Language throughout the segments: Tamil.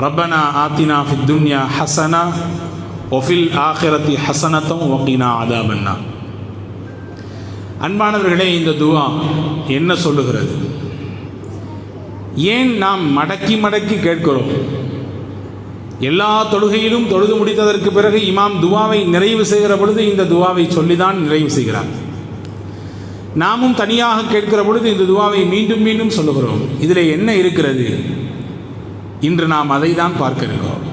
ரப்பனா ஆத்தினா ஃபித் துன்யா ஹஸனா ஒஃபில் ஆஹிரத்தி ஹஸனத்தம் வகீனா அதாபன்னார். அன்பானவர்களே, இந்த துஆ என்ன சொல்லுகிறது? ஏன் நாம் மடக்கி மடக்கி கேட்கிறோம்? எல்லா தொழுகையிலும் தொழுது முடித்ததற்கு பிறகு இமாம் துவாவை நிறைவு செய்கிற பொழுது இந்த துவாவை சொல்லிதான் நிறைவு செய்கிறார். நாமும் தனியாக கேட்கிற பொழுது இந்த துவாவை மீண்டும் மீண்டும் சொல்லுகிறோம். இதில் என்ன இருக்கிறது? இன்று நாம் அதை தான் பார்க்க இருக்கிறோம்.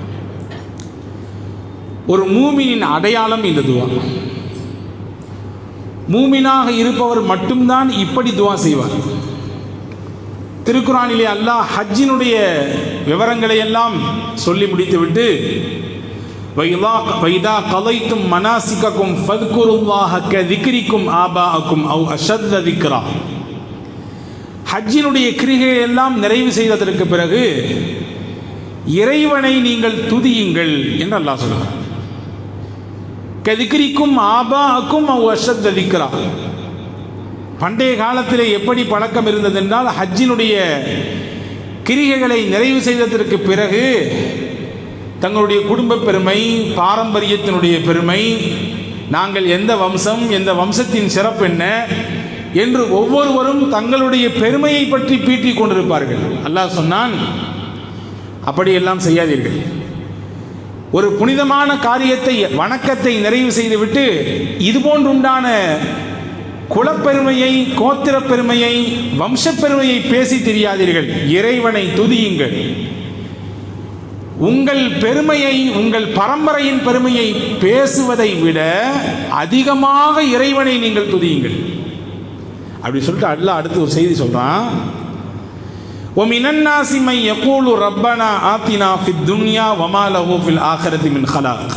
ஒரு மூமினின் அடையாளம் இந்த துவா. மூமினாக இருப்பவர் மட்டும்தான் இப்படி துவா செய்வார். திருக்குரானிலே அல்லாஹ் ஹஜ்ஜினுடைய விவரங்களை எல்லாம் சொல்லி முடித்துவிட்டு வைதா கலைத்தும் மனாசிக்கும் ஃபத்குருல்லாஹ கதிக்ரிக்கும் ஆபாஅக்கும் அவ் அஷத்த திக்ரா, ஹஜ்ஜினுடைய கிரிகையை எல்லாம் நிறைவு செய்ததற்கு பிறகு இறைவனை நீங்கள் துதியுங்கள் என்று அல்லாஹ் சொல்கிறார். கதிக்ரிக்கும் ஆபாஅக்கும் அவ் அஷத்த திக்ரா. பண்டைய காலத்திலே எப்படி பழக்கம் இருந்தது என்றால், ஹஜ்ஜினுடைய கிரிகைகளை நிறைவு செய்ததற்கு பிறகு தங்களுடைய குடும்ப பெருமை, பாரம்பரியத்தினுடைய பெருமை, நாங்கள் எந்த வம்சம், எந்த வம்சத்தின் சிறப்பு என்ன என்று ஒவ்வொருவரும் தங்களுடைய பெருமையை பற்றி பீட்டிக் கொண்டிருப்பார்கள். அல்லாஹ் சொன்னான், அப்படியெல்லாம் செய்யாதீர்கள். ஒரு புனிதமான காரியத்தை, வணக்கத்தை நிறைவு செய்துவிட்டு இதுபோன்றுண்டான குலப்பெருமையை, கோத்திர பெருமையை, வம்சப்பெருமையை பேசி தெரியாதீர்கள். இறைவனை துதியுங்கள். உங்கள் பெருமையை, உங்கள் பரம்பரையின் பெருமையை பேசுவதை விட அதிகமாக இறைவனை நீங்கள் துதியுங்கள். அப்படி சொல்லிட்டு அல்லாஹ் அடுத்து ஒரு செய்தி சொல்றான். وَمِنَ النَّاسِ مَن يَقُولُ رَبَّنَا آتِنَا فِي الدُّنْيَا وَمَا لَهُ فِي الْآخِرَةِ مِنْ خَلَاقٍ.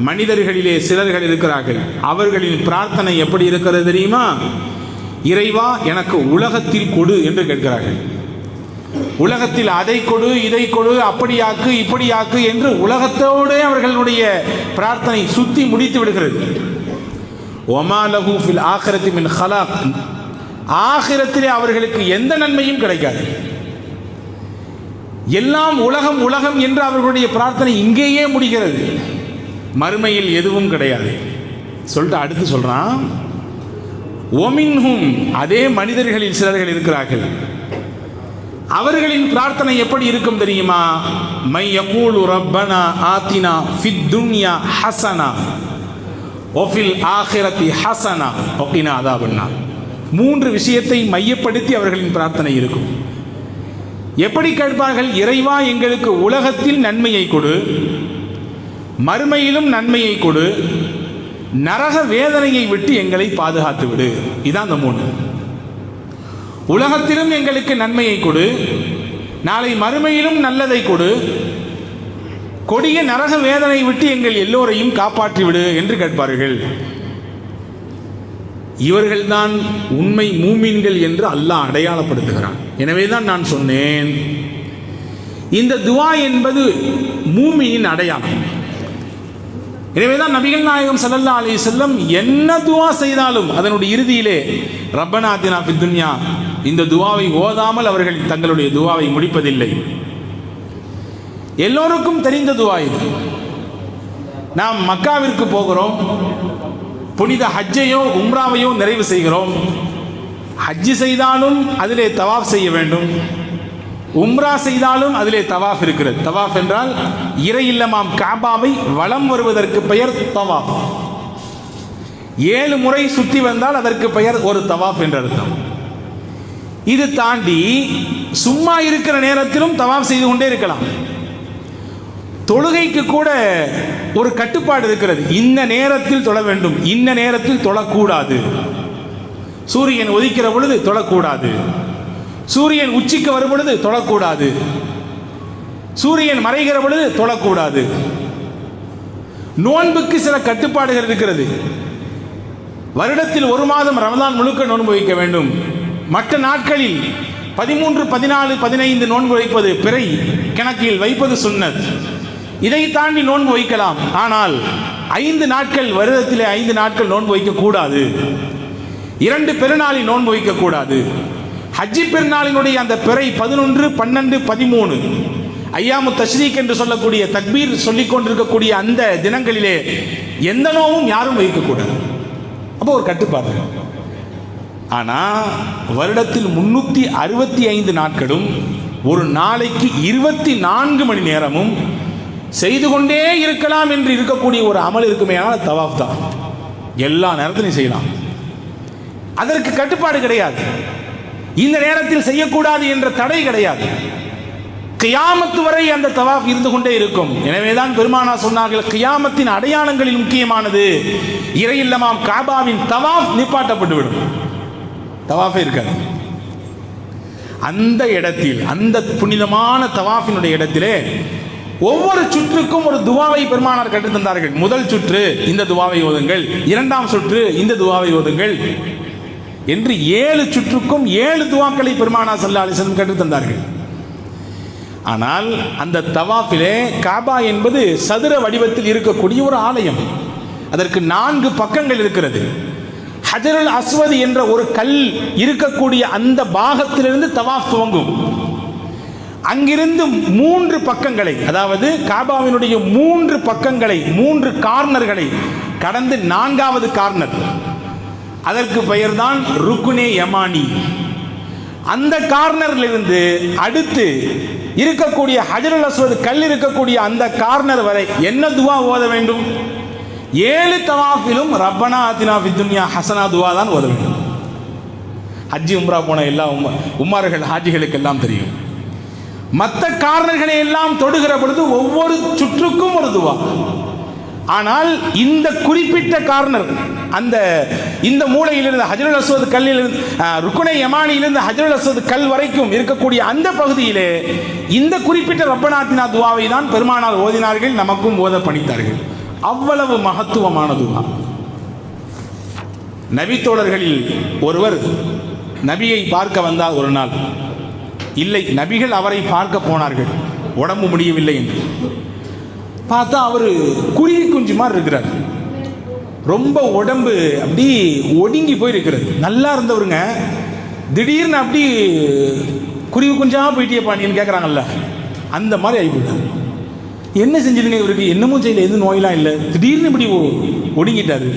மனிதர்களிலே சிலர்கள் இருக்கிறார்கள், அவர்களின் பிரார்த்தனை எப்படி இருக்கிறது தெரியுமா? இறைவா, எனக்கு உலகத்தில் கொடு என்று கேட்கிறார்கள். உலகத்தில் அதை கொடு, இதை கொடு, அப்படியாக்கு, இப்படியாக்கு என்று உலகத்தோடு அவர்களுடைய பிரார்த்தனை சுத்தி முடித்து விடுகிறது. ஒமா லஹு ஃபில் ஆখিরাতি மின் ஹலாக். ஆகிரத்திலே அவர்களுக்கு எந்த நன்மையும் கிடைக்காது. எல்லாம் உலகம் உலகம் என்று அவர்களுடைய பிரார்த்தனை இங்கேயே முடிகிறது. மறுமையில் எதுவும் கிடையாது சொல்லிட்டு அடுத்து சொல்றான், ஒமின்ஹும், அதே மனிதர்களில் சிலர்கள் இருக்கிறார்கள், அவர்களின் பிரார்த்தனை எப்படி இருக்கும் தெரியுமா? மை யகூலு ரப்பனா ஆத்தினா ஃபித் துன்யா ஹஸனா வஃபில் ஆখিরাতি ஹஸனா வகினா அதாபன்னார். மூன்று விஷயத்தை மையப்படுத்தி அவர்களின் பிரார்த்தனை இருக்கும். எப்படி கேட்பார்கள்? இறைவா, எங்களுக்கு உலகத்தில் நன்மையை கொடு, மறுமையிலும் நன்மையை கொடு, நரக வேதனையை விட்டு எங்களை பாதுகாத்து விடு. இதான் அந்த மூணு. உலகத்திலும் எங்களுக்கு நன்மையை கொடு, நாளை மறுமையிலும் நல்லதை கொடு, கொடிய நரக வேதனை விட்டு எங்கள் எல்லோரையும் காப்பாற்றி விடு என்று கேட்பார்கள். இவர்கள்தான் உண்மை மூமின்கள் என்று அல்லாஹ் அடையாளப்படுத்துகிறான். எனவேதான் நான் சொன்னேன், இந்த துஆ என்பது மூமினின் அடையாளம். எனவேதான் நபிகள் நாயகம் ஸல்லல்லாஹு அலைஹி வஸல்லம் என்ன துஆ செய்தாலும் அதனுடைய இறுதியிலே ரப்பனா ஆத்தினா ஃபித் துன்யா, இந்த துஆவை ஓதாமல் அவர்கள் தங்களுடைய துஆவை முடிப்பதில்லை. எல்லோருக்கும் தெரிந்த துஆ இது. நாம் மக்காவிற்கு போகிறோம், புனித ஹஜ்ஜையோ உம்ராவையோ நிறைவு செய்கிறோம். ஹஜ்ஜு செய்தாலும் அதிலே தவாஃப் செய்ய வேண்டும், உம்ரா செய்தாலும் அதிலே தவாஃப் இருக்கிறது. தவாஃப் என்றால் இறை இல்லமாம் காபாவை வலம் வருவதற்கு பெயர் தவாஃப். 7 முறை சுற்றி வந்தால் அதற்கு பெயர் ஒரு தவாஃப் என்ற அர்த்தம். இது தாண்டி சும்மா இருக்கிற நேரத்திலும் தவாஃப் செய்து கொண்டே இருக்கலாம். தொழுகைக்கு கூட ஒரு கட்டுப்பாடு இருக்கிறது. இந்த நேரத்தில் தொழ வேண்டும், இந்த நேரத்தில் தொழக்கூடாது. சூரியன் உதிக்கிற பொழுது தொழக்கூடாது, சூரியன் உச்சிக்கு வரும் பொழுது தொழக்கூடாது, சூரியன் மறைகிற பொழுது தொழக்கூடாது. நோன்புக்கு சில கட்டுப்பாடுகள் இருக்கிறது. வருடத்தில் 1 மாதம் ரமதான் முழுக்க நோன்பு வைக்க வேண்டும். மற்ற நாட்களில் 13, 14, 15 நோன்பு வைப்பது பிறை கணக்கில் வைப்பது சுன்னத். இதை தாண்டி நோன்பு வைக்கலாம். ஆனால் 5 நாட்கள், வருடத்திலே 5 நாட்கள் நோன்பு வைக்கக்கூடாது. 2 பெருநாளில் நோன்பு வைக்கக்கூடாது. ஹஜ்ஜி பெருநாளினுடைய அந்த பிறை 11, 12, 13 ஐயாமு தஷ்ரீக் என்று சொல்லக்கூடிய தக்பீர் சொல்லிக் கொண்டிருக்கக்கூடிய அந்த தினங்களிலே எந்த நோவும் யாரும் வைக்கக்கூடாது. அப்போ ஒரு கட்டுப்பாடு. ஆனால் வருடத்தில் 365 நாட்களும் ஒரு நாளைக்கு 24 மணி நேரமும் செய்து கொண்டே இருக்கலாம் என்று இருக்கக்கூடிய ஒரு அமல் இருக்குமே, ஆனால் தவாஃப் தான். எல்லா நேரத்திலையும் செய்யலாம், அதற்கு கட்டுப்பாடு கிடையாது. இந்த நேரத்தில் செய்யக்கூடாது என்ற தடை கிடையாது. கியாமத்து வரை அந்த தவாஃப் இருந்து கொண்டே இருக்கும். எனவேதான் பெருமானா சொன்னார்கள், கியாமத்தின் அடையாளங்களில் முக்கியமானது இறையில்லமாம் காபாவின் தவாஃப் நிப்பாட்டப்பட்டுவிடும், தவாஃபே இருக்காது. அந்த இடத்தில், அந்த புனிதமான தவாஃபினுடைய இடத்திலே ஒவ்வொரு சுற்றுக்கும் ஒரு துவாவை பெருமானார் கற்றுத் தந்தார்கள். முதல் சுற்று இந்த துவாவை ஓதுங்கள், இரண்டாம் சுற்று இந்த துவாவை ஓதுங்கள் என்று 7 சுற்றுக்கும் 7 துவாக்களை பெருமானார் ஸல்லல்லாஹு அலைஹி வஸல்லம் கற்றுத் தந்தார்கள். ஆனால் அந்த தவாஃபிலே காபா என்பது சதுர வடிவத்தில் இருக்கக்கூடிய ஒரு ஆலயம். அதற்கு 4 பக்கங்கள் இருக்கிறது. ஹஜருல் அஸ்வத் என்ற ஒரு கல் இருக்கக்கூடிய அந்த பாகத்திலிருந்து தவாஃப் துவங்கும். அங்கிருந்து 3 பக்கங்களை, அதாவது காபாவினுடைய 3 பக்கங்களை, 3 கார்னர்களை கடந்து 4வது கார்னர், அதற்கு பெயர்தான் ருக்குனே யமானி. அந்த கார்னரிலிருந்து அடுத்து இருக்கக்கூடிய ஹஜருல் அஸ்வத் கல் இருக்கக்கூடிய அந்த கார்னர் வரை என்ன துவா ஓத வேண்டும்? 7 தவாஃபிலும் ரப்பனா ஆத்தினா ஃபித் துன்யா ஹஸனா துவா தான் ஓத வேண்டும். ஹஜ்ஜி உம்ரா போன எல்லா உம்மார்கள் ஹாஜிகளுக்கு எல்லாம் தெரியும். மற்ற கார்னர்களை எல்லாம் தொடுகிற பொழுது ஒவ்வொரு சுற்றுக்கும் ஒரு துவா. ஆனால் இந்த குறிப்பிட்ட கார்னர், அந்த இந்த மூலையிலிருந்து ஹஜருல் அஸ்வத் கல்லிலிருந்து ருக்குனை யமானியிலிருந்து ஹஜருல் அஸ்வத் கல் வரைக்கும் இருக்கக்கூடிய அந்த பகுதியிலே இந்த குறிப்பிட்ட ரப்பனாத்தினா துவாவை தான் பெருமானார் ஓதினார்கள், நமக்கும் ஓத பணித்தார்கள். அவ்வளவு மகத்துவமான துவா. நபி தோழர்களில் ஒருவர் நபியை பார்க்க வந்தால் ஒரு நாள், இல்லை நபிகள் அவரை பார்க்க போனார்கள், உடம்பு முடியவில்லை என்று பார்த்தா அவர் குருவி குஞ்சு மாதிரி இருக்கிறார். ரொம்ப உடம்பு அப்படி ஒடுங்கி போயிருக்கிறது. நல்லா இருந்தவருங்க திடீர்னு அப்படி குருவி குஞ்சா போயிட்டேப்பா நீன்னு கேட்குறாங்கல்ல, அந்த மாதிரி ஆகிப்போட்டார். என்ன செஞ்சிருங்க இவருக்கு? என்னமும் செய்யல, எதுவும் நோயெல்லாம் இல்லை, திடீர்னு இப்படி ஒடுங்கிட்டாரு.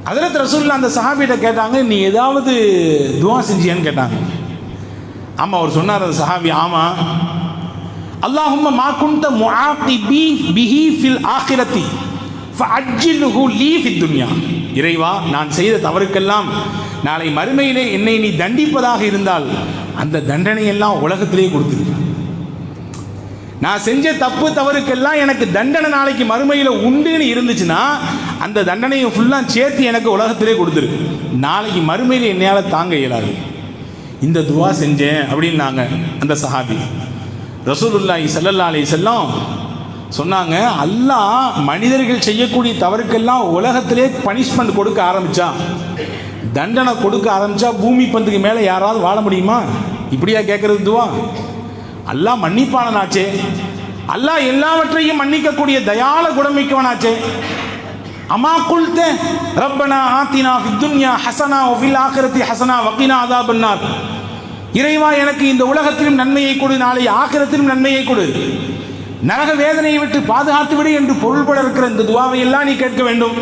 ஹஜ்ரத் ரசூலுல்லாஹ் அந்த சஹாபியிட்ட கேட்டாங்க, நீ ஏதாவது துவா செஞ்சியான்னு கேட்டாங்க. ஆமாம், அவர் சொன்னார் அந்த சஹாபி, ஆமாம், அல்லாஹும்ம மா குன்த முஆகிபி பிஹி ஃபில் ஆகிரத்தி ஃபஅஜ்ஜில்ஹு லீ ஃபித் துன்யா. இறைவா, நான் செய்த தவறுக்கெல்லாம் நாளை மறுமையிலே என்னை நீ தண்டிப்பதாக இருந்தால் அந்த தண்டனையெல்லாம் உலகத்திலே கொடுத்துரு. நான் செஞ்ச தப்பு தவறுக்கெல்லாம் எனக்கு தண்டனை நாளைக்கு மறுமையில் உண்டுன்னு இருந்துச்சுன்னா அந்த தண்டனையை ஃபுல்லாக சேர்த்து எனக்கு உலகத்திலே கொடுத்துரு. நாளைக்கு மறுமையில் என்னையால் தாங்க இயலாது. இந்த துவா செஞ்சேன் அப்படின்னாங்க அந்த சஹாபி. ரசூலுல்லாஹி ஸல்லல்லாஹு அலைஹி வஸல்லம் சொன்னாங்க, அல்லாஹ் மனிதர்கள் செய்யக்கூடிய தவறுக்கெல்லாம் உலகத்திலே பனிஷ்மெண்ட் கொடுக்க ஆரம்பித்தா, தண்டனை கொடுக்க ஆரம்பித்தா பூமி பந்துக்கு மேலே யாராவது வாழ முடியுமா? இப்படியா கேட்குறது துவா? அல்லாஹ் மன்னிப்பானாச்சே, அல்லாஹ் எல்லாவற்றையும் மன்னிக்கக்கூடிய தயால குணமிக்கவனாச்சே. அமா குல்தே ரப்பனா ஆத்தினா ஃபித் துன்யா ஹஸனா வ ஃபில் ஆகிரத்தி ஹஸனா வகினா அஸாபன்னார். இறைவா, எனக்கு இந்த உலகத்திலும் நன்மையை கொடு, நாளை ஆகிரத்திலும் நன்மையை கொடு, நரக வேதனையை விட்டு பாதுகாத்து விடு என்று பொருள்பட இருக்கிற இந்த துவாவை எல்லாம் நீ கேட்க வேண்டும்.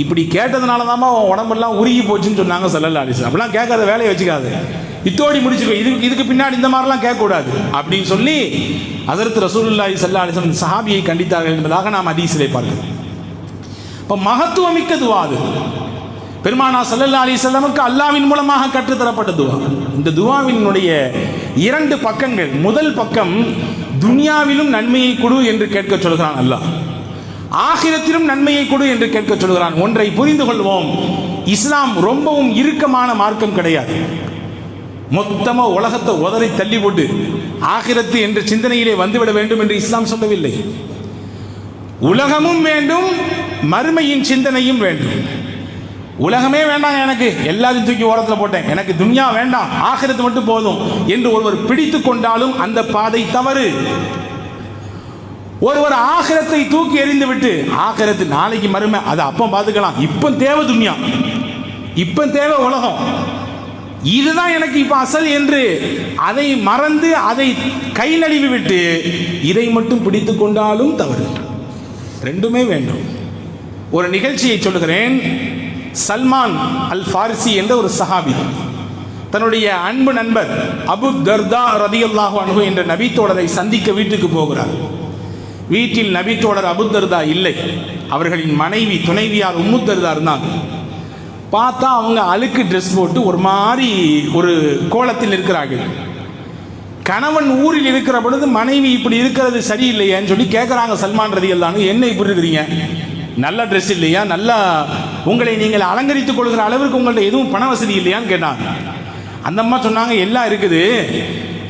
இப்படி கேட்டதுனால தான் உன் உடம்பெல்லாம் உருகி போச்சுன்னு சொன்னாங்க ஸல்லல்லாஹு அலைஹி வஸல்லம். அப்படிலாம் கேட்காத, வேலையை வச்சுக்காது, இத்தோடி முடிச்சுக்கோ, இதுக்கு பின்னாடி இந்த மாதிரிலாம் கேட்கக்கூடாது அப்படின்னு சொல்லி ஹஜ்ரத் ரசூலுல்லாஹி ஸல்லல்லாஹு அலைஹி வஸல்லம் சஹாபியை கண்டித்தார்கள் என்பதாக நாம் ஹதீஸிலே பார்க்கிறோம். இப்போ மகத்துவமிக்க துவா அது. பெருமானார் ஸல்லல்லாஹு அலைஹி வஸல்லமுக்கு அல்லாஹ்வின் மூலமாக கற்றுத்தரப்பட்ட துவா. இந்த துவாவினுடைய 2 பக்கங்கள். முதல் பக்கம், துன்யாவிலும் நன்மையை கொடு என்று கேட்க சொல்கிறான் அல்லாஹ், ஆகிரத்திலும் நன்மையை கொடு என்று கேட்க சொல்கிறான். ஒன்றை புரிந்து கொள்வோம், இஸ்லாம் ரொம்பவும் இறுக்கமான மார்க்கம் கிடையாது. மொத்தமாக உலகத்தை உதறி தள்ளி போட்டு ஆகிரத்து என்ற சிந்தனையிலே வந்துவிட வேண்டும் என்று இஸ்லாம் சொல்லவில்லை. உலகமும் வேண்டும், மறுமையின் சிந்தனையும் வேண்டும். உலகமே வேண்டாம், எனக்கு எல்லாத்தையும் தூக்கி ஓரத்தில் போட்டேன், எனக்கு துன்யா வேண்டாம், ஆகிரத்து மட்டும் போதும் என்று ஒருவர் பிடித்து கொண்டாலும் அந்த பாதை தவறு. ஒருவர் ஆகிரத்தை தூக்கி எறிந்து விட்டு, ஆகிரத்து நாளைக்கு மறுமை, அதை அப்போ பார்த்துக்கலாம், இப்போ தேவை துன்யா, இப்போ தேவை உலகம், இதுதான் எனக்கு இப்ப அசல் என்று அதை மறந்து அதை கை நழுவி விட்டு இதை மட்டும் பிடித்து கொண்டாலும் தவறு. ரெண்டுமே வேண்டும். ஒரு நிகழ்ச்சியை சொல்லுகிறேன். சல்மான் அல் ஃபாரிசி என்ற ஒரு சஹாபி தன்னுடைய அன்பு நண்பர் அபு தர்தா ரலியல்லாஹு அன்ஹு என்ற நபித்தோழரை சந்திக்க வீட்டுக்கு போகிறார். வீட்டில் நபித்தோழர் அபு தர்தா இல்லை. அவர்களின் மனைவி துணைவியார் உம்மு தர்தா இருந்தாங்க. பார்த்தா அவங்க அழுக்கு ட்ரெஸ் போட்டு ஒரு மாதிரி ஒரு கோலத்தில் இருக்கிறார்கள். கணவன் ஊரில் இருக்கிற பொழுது மனைவி இப்படி இருக்கிறது சரியில்லையான்னு சொல்லி கேட்குறாங்க. சல்மான் ரலியல்லாஹு அன்ஹு, என்ன இப்படி இருக்கிறீங்க, நல்ல ட்ரெஸ் இல்லையா, நல்லா உங்களை நீங்கள் அலங்கரித்துக் கொள்கிற அளவிற்கு உங்கள்ட்ட எதுவும் பண வசதி இல்லையான்னு கேட்டாங்க. அந்த அம்மா சொன்னாங்க, எல்லாம் இருக்குது,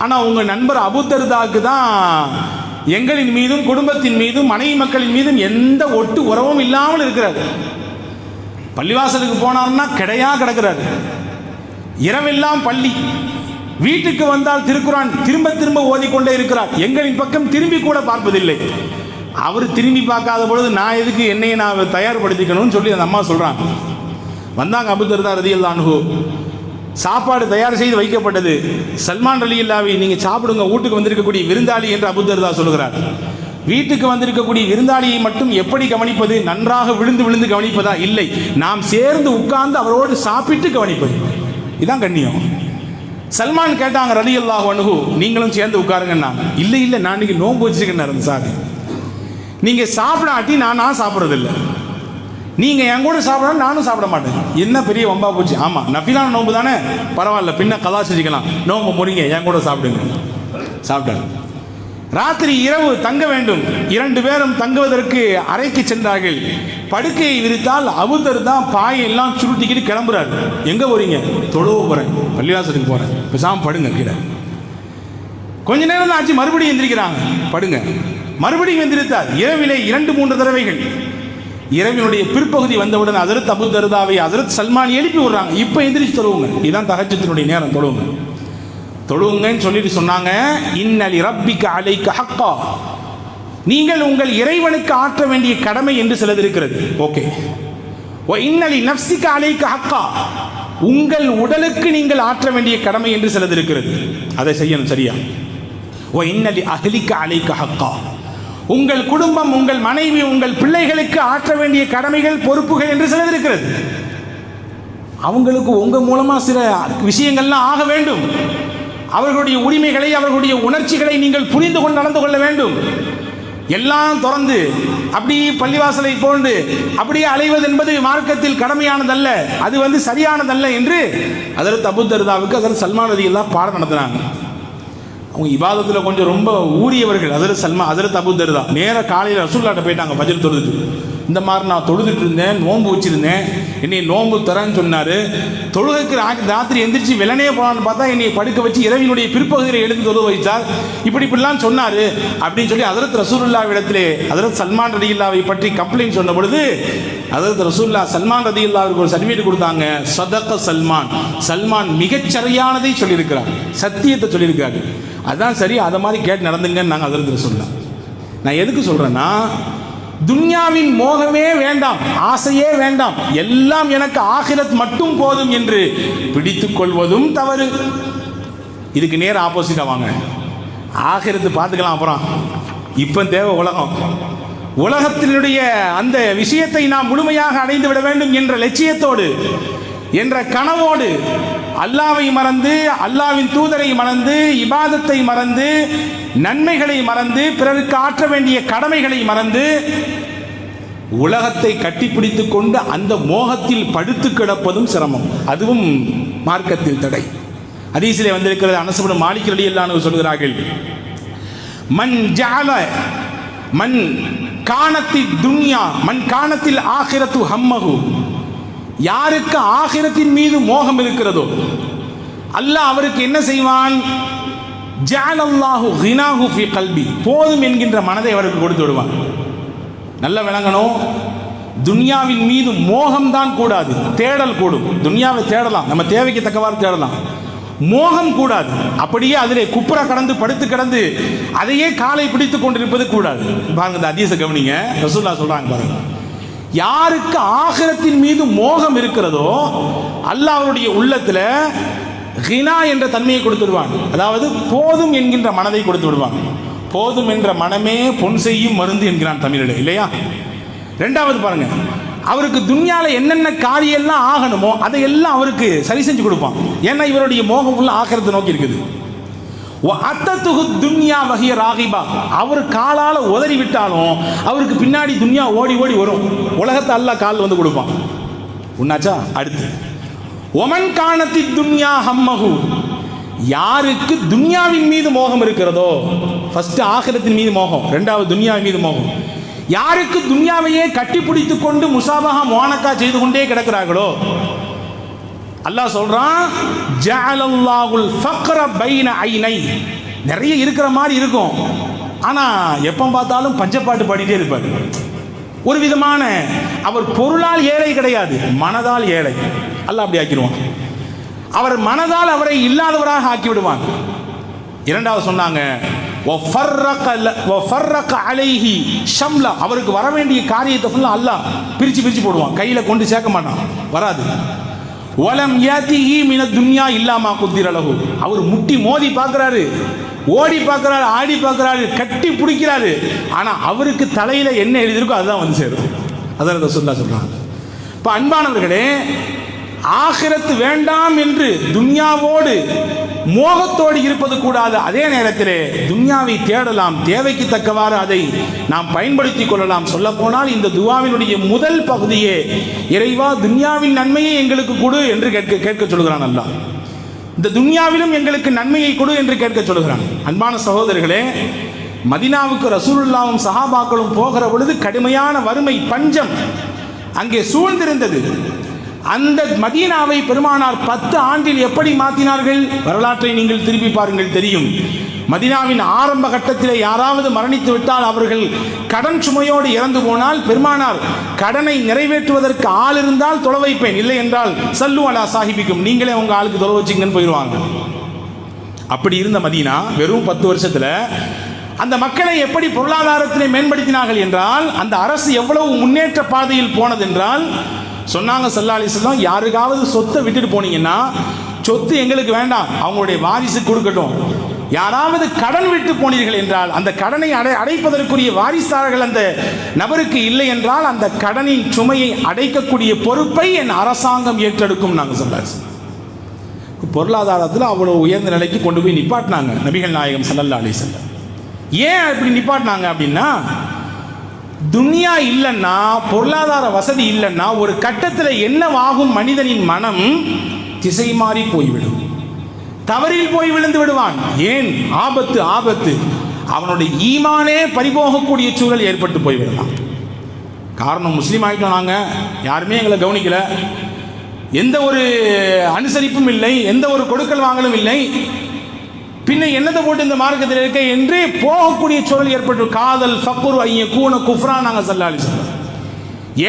ஆனால் உங்கள் நண்பர் அபு தர்தாவுக்கு தான் எங்களின் மீதும் குடும்பத்தின் மீதும் மனைவி மக்களின் மீதும் எந்த ஒட்டு உறவும் இல்லாமல் இருக்கிறார். பள்ளிவாசலுக்கு போனார்னா கிடையா கிடக்கிறார். இரவெல்லாம் பள்ளி, வீட்டுக்கு வந்தால் திருக்குரான் திரும்ப திரும்ப ஓதிக்கொண்டே இருக்கிறார். எங்களின் பக்கம் திரும்பி கூட பார்ப்பதில்லை. அவர் திரும்பி பார்க்காத பொழுது நான் எதுக்கு என்னையை நான் தயார்படுத்திக்கணும்னு சொல்லி அந்த அம்மா சொல்கிறாங்க. வந்தாங்க அபு தர்தா ரலியல்லாஹு அன்ஹு. சாப்பாடு தயார் செய்து வைக்கப்பட்டது. சல்மான் ரலியல்லாஹு, நீங்கள் சாப்பிடுங்க, வீட்டுக்கு வந்திருக்கக்கூடிய விருந்தாளி என்று அபு தர்தா சொல்கிறார். வீட்டுக்கு வந்திருக்கக்கூடிய விருந்தாளியை மட்டும் எப்படி கவனிப்பது? நன்றாக விழுந்து விழுந்து கவனிப்பதா? இல்லை, நாம் சேர்ந்து உட்கார்ந்து அவரோடு சாப்பிட்டு கவனிப்பது. இதான் கண்ணியம். சல்மான் கேட்டாங்க ரலியல்லாஹு அன்ஹு, நீங்களும் சேர்ந்து உட்காருங்கன்னாங்க. இல்லை இல்லை, நான் இன்னைக்கு நோன்பு வச்சிருக்கேன் சார், நீங்கள் சாப்பிடாட்டி நான் சாப்பிட்றதில்லை, நீங்கள் என் கூட சாப்பிட நானும் சாப்பிட மாட்டேன். என்ன பெரிய வம்பா போச்சு? ஆமாம், நஃபிலான நோன்பு தானே, பரவாயில்ல, பின்ன கலா செஞ்சுக்கலாம், நோன்பு முடிங்க, என் கூட சாப்பிடுங்க. சாப்பிட்டாங்க. ராத்திரி இரவு தங்க வேண்டும். 2 பேரும் தங்குவதற்கு அறைக்கு சென்றார்கள். படுக்கையை விரித்தால் அபு தர்தா பாயெல்லாம் சுருட்டிக்கிட்டு கிளம்புறாரு. எங்கே போறீங்க? தொழுவ போகிறேன், பள்ளிவாசலுக்கு போகிறேன், பேசாமல் படுங்க கீழே. கொஞ்ச நேரம் தான் ஆச்சு, மறுபடியும் எந்திரிக்கிறாங்க, படுங்க. மறுபடியும் எந்திரித்தார். இரவிலே 2-3 தடவைகள். இரவினுடைய பிற்பகுதி வந்தவுடன் ஹஜ்ரத் அபு தர்தாவை ஹஜ்ரத் சல்மான் எழுப்பி விடுறாங்க. இப்போ எந்திரிச்சு தொழுவுங்க, இதுதான் தஹஜ்ஜுதினுடைய நேரம், தொழுவுங்க தொழுவுங்கன்னு சொல்லிட்டு சொன்னாங்க. இன்னலி ரப்பிக அலைக ஹக்கா, நீங்கள் உங்கள் இறைவனுக்கு ஆற்ற வேண்டிய கடமை என்று சிலது இருக்கிறது. ஓகே. ஓ இன்னலி நஃப்ஸிக அலைக ஹக்கா, உங்கள் உடலுக்கு நீங்கள் ஆற்ற வேண்டிய கடமை என்று சிலது இருக்கிறது, அதை செய்யணும் சரியா. ஓ இன்னலி அஹ்லிக அலைக ஹக்கா, உங்கள் குடும்பம், உங்கள் மனைவி, உங்கள் பிள்ளைகளுக்கு ஆற்ற வேண்டிய கடமைகள் பொறுப்புகள் என்று சிலது இருக்கிறது. அவங்களுக்கு உங்க மூலமா சில விஷயங்கள்லாம் ஆக வேண்டும். அவர்களுடைய உரிமைகளை, அவர்களுடைய உணர்ச்சிகளை நீங்கள் புரிந்து கொண்டு நடந்து கொள்ள வேண்டும். எல்லாம் திறந்து அப்படி பள்ளிவாசலை போன்று அப்படியே அலைவது என்பது மார்க்கத்தில் கடமையானதல்ல, அது சரியானதல்ல என்று ஹஜ்ரத் அபூ தர்தாவுக்கு ஹஜ்ரத் சல்மான் ரலியல்லாஹு பாடம் நடத்தினாங்க. அவங்க இபாதத்தில் கொஞ்சம் ரொம்ப ஊறியவர்கள். ஹஜ்ரத் அபூ தர்தா நேராக காலையில் ரசூலுல்லாஹ்ட்ட போயிட்டாங்க. ஃபஜ்ர் தொழுது, இந்த மாதிரி நான் தொழுதுட்டு இருந்தேன், நோன்பு வச்சிருந்தேன், என்னை நோன்பு தரேன்னு சொன்னார். தொழுகைக்கு ராத்திரி எந்திரிச்சு வெள்ளனே போகலான்னு பார்த்தா என்னை படுக்க வச்சு இரவினுடைய பிற்பகுதியை எடுத்து தொழுக வைத்தார். இப்படிலாம் சொன்னார் அப்படின்னு சொல்லி ஹஜ்ரத் ரசூலுல்லாஹ்விடத்திலே ஹஜ்ரத் சல்மான் ரலியல்லாஹுவை பற்றி கம்ப்ளைண்ட் சொன்ன பொழுது ஹஜ்ரத் ரசூலுல்லாஹ் சல்மான் ரலியல்லாஹுவுக்கு ஒரு சர்டிஃபிகேட் கொடுத்தாங்க. சதக சல்மான், சல்மான் மிகச்சரியானதை சொல்லியிருக்கிறார், சத்தியத்தை சொல்லியிருக்காரு, அதான் சரி, அதை மாதிரி கேட்டு நடந்துங்கன்னு நாங்கள் ஹஜ்ரத் ரசூலுல்லாஹ். நான் எதுக்கு சொல்கிறேன்னா, துன்யாவின் மோகமே வேண்டாம், ஆசையே வேண்டாம், எல்லாம் எனக்கு ஆகிரத் மட்டும் போதும் என்று பிடித்துக் கொள்வதும் தவறு. இதுக்கு நேர ஆப்போசிட்டா வாங்க, ஆகிரத்து பார்த்துக்கலாம், அப்புறம் இப்போ தேவை உலகம். உலகத்தினுடைய அந்த விஷயத்தை நாம் முழுமையாக அடைந்து விட வேண்டும் என்ற லட்சியத்தோடு, என்ற கனவோடு அல்லாவை மறந்து, அல்லாவின் தூதரை மறந்து, இபாதத்தை மறந்து, நன்மைகளை மறந்து, பிறருக்கு ஆற்ற வேண்டிய கடமைகளை மறந்து, உலகத்தை கட்டிப்பிடித்துக் கொண்டு அந்த மோகத்தில் படுத்து கிடப்பதும் சிரமம், அதுவும் மார்க்கத்தில் தடை. ஹதீஸிலே வந்திருக்கிறது. அனஸ் இப்னு மாலிக் ரலியல்லாஹு அன்ஹு சொல்கிறார்கள், மன் ஜஅல மன் கானத்தி துன்யா மன் கானத்தில் ஆகிரத்து ஹம்மஹு, யாருக்கு ஆகிரத்தின் மீது மோகம் இருக்கிறதோ அல்லாஹ் அவருக்கு என்ன செய்வான்? ஜஅலல்லாஹு கினாஹு ஃபீ கல்பி, போதும் என்கின்ற மனதை அவருக்கு கொடுத்து விடுவான். நல்லா விளங்கணும், துன்யாவின் மீது மோகம் தான் கூடாது, தேடல் கூடும். துன்யாவை தேடலாம், நம்ம தேவைக்கு தக்கவாறு தேடலாம், மோகம் கூடாது. அப்படியே அதிலே குப்புற கடந்து படுத்து கிடந்து அதையே காலை பிடித்து கொண்டிருப்பது கூடாது. பாருங்க, இந்த ஹதீஸை கவனிங்க. ரசூலுல்லாஹ் சொல்றாங்க பாருங்க, யாருக்கு ஆகிரத்தின் மீது மோகம் இருக்கிறதோ அல்லாஹ் அவருடைய உள்ளத்தில் கினா என்ற தன்மையை கொடுத்து விடுவான். அதாவது போதும் என்கின்ற மனதை கொடுத்து விடுவான். போதும் என்ற மனமே பொன் செய்யும் மருந்து என்கிறான் தமிழில், இல்லையா? ரெண்டாவது பாருங்க, அவருக்கு துன்யால என்னென்ன காரியெல்லாம் ஆகணுமோ அதையெல்லாம் அவருக்கு சரி செஞ்சு கொடுப்பான். ஏன்னா இவருடைய மோகம் உள்ள ஆக்கிரத்தை நோக்கி இருக்குது. துன்யா வகிய ராகிபா, அவர் காலால் உதறி விட்டாலும் அவருக்கு பின்னாடி துன்யா ஓடி ஓடி வரும். உலகத்தை அல்லாஹ் கால் வந்து கொடுப்பான். உன்னாச்சா? அடுத்து ஒமன் காணத்தி துன்யா ஹம்மஹு, யாருக்கு துன்யாவின் மீது மோகம் இருக்கிறதோ, ஃபர்ஸ்ட் ஆகிரத்தின் மீது மோகம், ரெண்டாவது துன்யாவின் மீது மோகம். யாருக்கு துன்யாவையே கட்டிப்பிடித்துக் கொண்டு முசாபஹா முஆனக்கா செய்து கொண்டே கிடக்கிறார்களோ, அல்லாஹ் சொல்றான் ஜஅலல்லாஹுல் ஃபக்ர பைன ஐனை, நிறைய இருக்கிற மாதிரி இருக்கும், ஆனா எப்போ பார்த்தாலும் பஞ்சப்பாட்டு பாடிட்டே இருப்பார். ஒரு விதமான அவர் பொருளால் ஏழை கிடையாது, மனதால் ஏழை. அல்லாஹ் அப்படி ஆக்கிடுவான். அவர் மனதால் அவரை இல்லாதவராக ஆக்கி விடுவான். இரண்டாவது சொன்னாங்க அவருக்கு வர வேண்டிய காரியத்தை ஃபுல்லா அல்லாஹ் பிரிச்சு பிரிச்சு போடுவான். கையில கொண்டு சேர்க்க மாட்டான், வராது. வலம் யாதிஹி மின துன்யா இல்லாமா குத்திர லஹு, அவர் முட்டி மோதி பார்க்கறாரு, ஓடி பார்க்கறாரு, ஆடி பார்க்கறாரு, கட்டி பிடிக்கிறாரு, ஆனா அவருக்கு தலையில என்ன எழுதிருக்கோ அதுதான் வந்து சேரும். அதான் ரசூலுல்லாஹ் சொல்றாங்க. இப்ப அன்பானவர்களே, ஆகிரத்து வேண்டாம் என்று துன்யாவோடு மோகத்தோடு இருப்பது கூடாது. அதே நேரத்திலே துன்யாவை தேடலாம், தேவைக்கு தக்கவாறு அதை நாம் பயன்படுத்திக் கொள்ளலாம். சொல்ல போனால் இந்த துஆவினுடைய முதல் பகுதியே இறைவா துன்யாவின் நன்மையை எங்களுக்கு கொடு என்று கேட்க சொல்கிறான் அல்லாஹ். இந்த துன்யாவிலும் எங்களுக்கு நன்மையை கொடு என்று கேட்க சொல்கிறான். அன்பான சகோதரர்களே, மதீனாவுக்கு ரசூலுல்லாஹும் சஹாபாக்களும் போகிற பொழுது கடுமையான வறுமை, பஞ்சம் அங்கே சூழ்ந்திருந்தது. அந்த மதீனாவை பெருமானார் 10 ஆண்டில் எப்படி மாற்றினார்கள்? வரலாற்றை நீங்கள் திருப்பி பாருங்கள், தெரியும். மதீனாவின் ஆரம்ப கட்டத்திலே யாராவது மரணித்து விட்டால், அவர்கள் கடன் சுமையோடு இறந்து போனால், பெருமானார் கடனை நிறைவேற்றுவதற்கு ஆள் இருந்தால் தொலை வைப்பேன், இல்லை என்றால் சல்லு அலா சாஹிபிக்கும், நீங்களே உங்க ஆளுக்கு தொலை வச்சிங்கன்னு போயிடுவாங்க. அப்படி இருந்த மதீனா வெறும் 10 வருஷத்துல அந்த மக்களை எப்படி பொருளாதாரத்திலே மேம்படுத்தினார்கள் என்றால், அந்த அரசு எவ்வளவு முன்னேற்ற பாதையில் போனது என்றால், சொன்னாங்க ஸல்லல்லாஹு அலைஹி வஸல்லம், யாருக்காவது சொத்தை விட்டுட்டு போனீங்கன்னா சொத்து எங்களுக்கு வேண்டாம், அவங்களுடைய வாரிசு கொடுக்கட்டும். யாராவது கடன் விட்டு போனீர்கள் என்றால் அந்த கடனை அடைப்பதற்குரிய வாரிசார்கள் அந்த நபருக்கு இல்லை என்றால் அந்த கடனின் சுமையை அடைக்கக்கூடிய பொறுப்பை என் அரசாங்கம் ஏற்றெடுக்கும். நாங்கள் ஸல்லல்லாஹு அலைஹி வஸல்லம் பொருளாதாரத்தில் அவ்வளோ உயர்ந்த நிலைக்கு கொண்டு போய் நிப்பாட்டினாங்க நபிகள் நாயகம் ஸல்லல்லாஹு அலைஹி வஸல்லம். ஏன் அப்படி நிப்பாட்டினாங்க அப்படின்னா, துன்யா இல்லைன்னா, பொருளாதார வசதி இல்லைன்னா, ஒரு கட்டத்தில் என்னவாகும்? மனிதனின் மனம் திசை மாறி போய்விடும், தவறில் போய் விழுந்து விடுவான். ஏன்? ஆபத்து, ஆபத்து. அவனுடைய ஈமானே பறிபோகக்கூடிய சூழல் ஏற்பட்டு போய்விடலாம். காரணம், முஸ்லீம் ஆகிட்டோம், நாங்கள் யாருமே எங்களை கவனிக்கல, எந்த ஒரு அனுசரிப்பும் இல்லை, எந்த ஒரு கொடுக்கல் வாங்கலும் இல்லை, பின்ன என்னத்தை போட்டு இந்த மார்க்கத்தில் இருக்க என்று போகக்கூடிய சூழல் ஏற்பட்டு, காதல் ஃபக்ரு ஐய கூன குஃப்ரா. நாங்கள் ஸல்லல்லாஹு அலைஹி வஸல்லம்,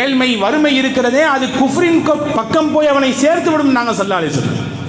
ஏழ்மை வறுமை இருக்கிறதே அது குஃப்ரின் பக்கம் போய் அவனை சேர்த்து விடும். நாங்கள் ஸல்லல்லாஹு அலைஹி வஸல்லம்